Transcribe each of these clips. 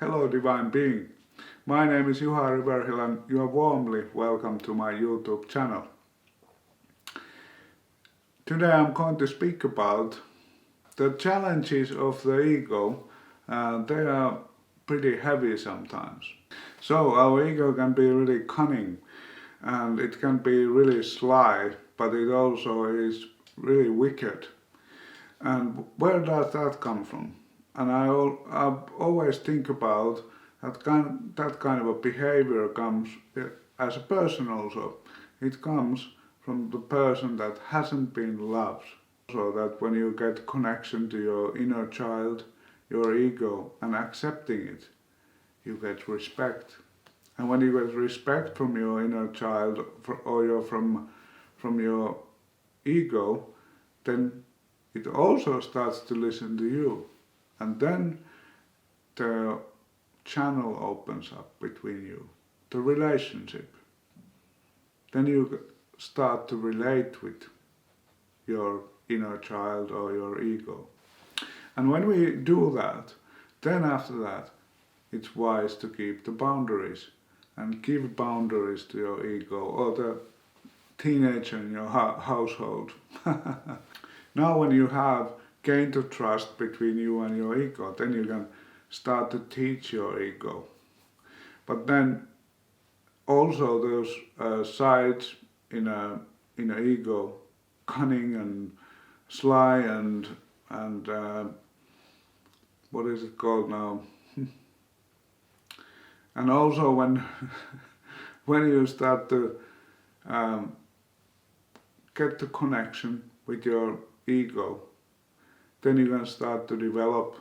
Hello Divine Being. My name is Juha Riverhill and you are warmly welcome to my YouTube channel. Today I'm going to speak about the challenges of the ego. They are pretty heavy sometimes. So our ego can be really cunning and it can be really sly, but it also is really wicked. And where does that come from? And I always think about that kind of a behavior comes as a person also. It comes from the person that hasn't been loved. So that when you get connection to your inner child, your ego, and accepting it, you get respect. And when you get respect from your inner child or from your ego, then it also starts to listen to you. And then the channel opens up between you, the relationship. Then you start to relate with your inner child or your ego. And when we do that, then after that, it's wise to keep the boundaries and give boundaries to your ego or the teenager in your household. Now when you have gained the trust between you and your ego, then you can start to teach your ego. But then also those sides in a ego, cunning and sly and what is it called now? And also when when you start to get the connection with your ego, then you can start to develop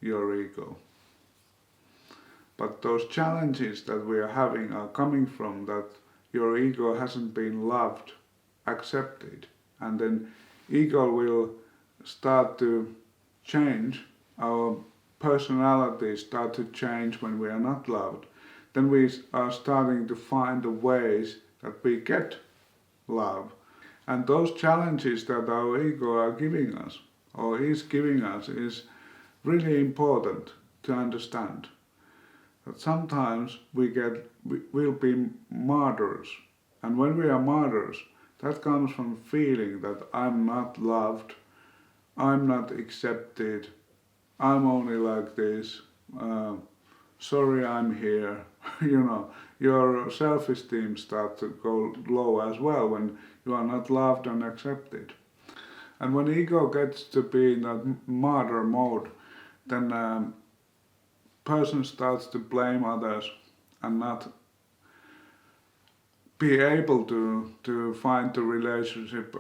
your ego. But those challenges that we are having are coming from that your ego hasn't been loved, accepted, and then ego will start to change. Our personalities start to change when we are not loved. Then we are starting to find the ways that we get love. And those challenges that our ego are giving us, or is giving us, is really important to understand. That sometimes we'll be martyrs. And when we are martyrs, that comes from feeling that I'm not loved, I'm not accepted, I'm only like this, sorry I'm here. Your self-esteem starts to go low as well when you are not loved and accepted. And when ego gets to be in that martyr mode, then person starts to blame others and not be able to find the relationship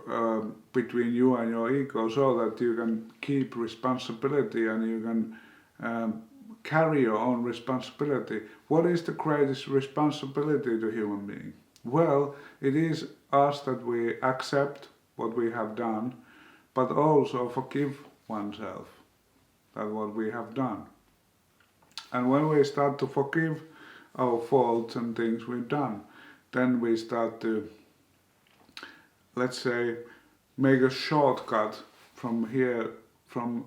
between you and your ego so that you can keep responsibility and you can carry your own responsibility. What is the greatest responsibility to human being? Well, it is us that we accept what we have done, but also forgive oneself that what we have done. And when we start to forgive our faults and things we've done, then we start to, let's say, make a shortcut from here, from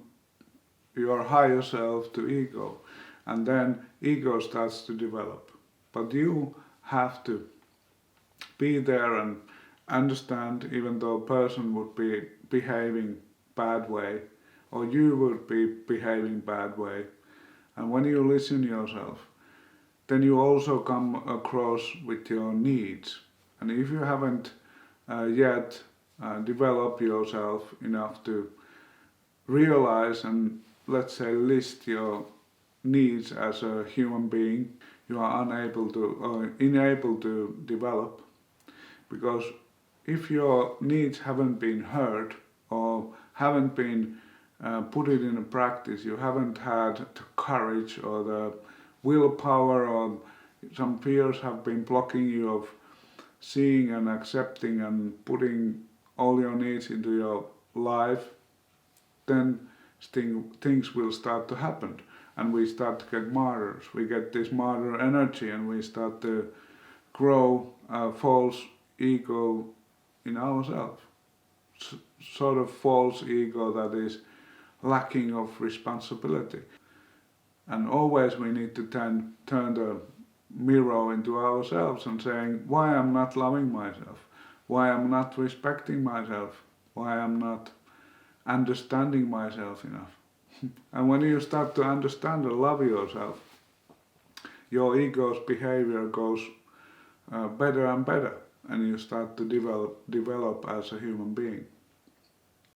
your higher self to ego. And then ego starts to develop. But you have to be there and understand, even though a person would be behaving bad way, or you would be behaving bad way. And when you listen yourself, then you also come across with your needs. And if you haven't yet developed yourself enough to realize and, let's say, list your needs as a human being, you are unable to or unable to develop. Because if your needs haven't been heard or haven't been put it in practice, you haven't had the courage or the willpower, or some fears have been blocking you of seeing and accepting and putting all your needs into your life, then things will start to happen. And we start to get martyrs. We get this martyr energy and we start to grow a false ego in ourselves. Sort of false ego that is lacking of responsibility. And always we need to turn the mirror into ourselves and saying, why I'm not loving myself, why I'm not respecting myself, why I'm not understanding myself enough. And when you start to understand and love yourself, your ego's behavior goes better and better, and you start to develop as a human being.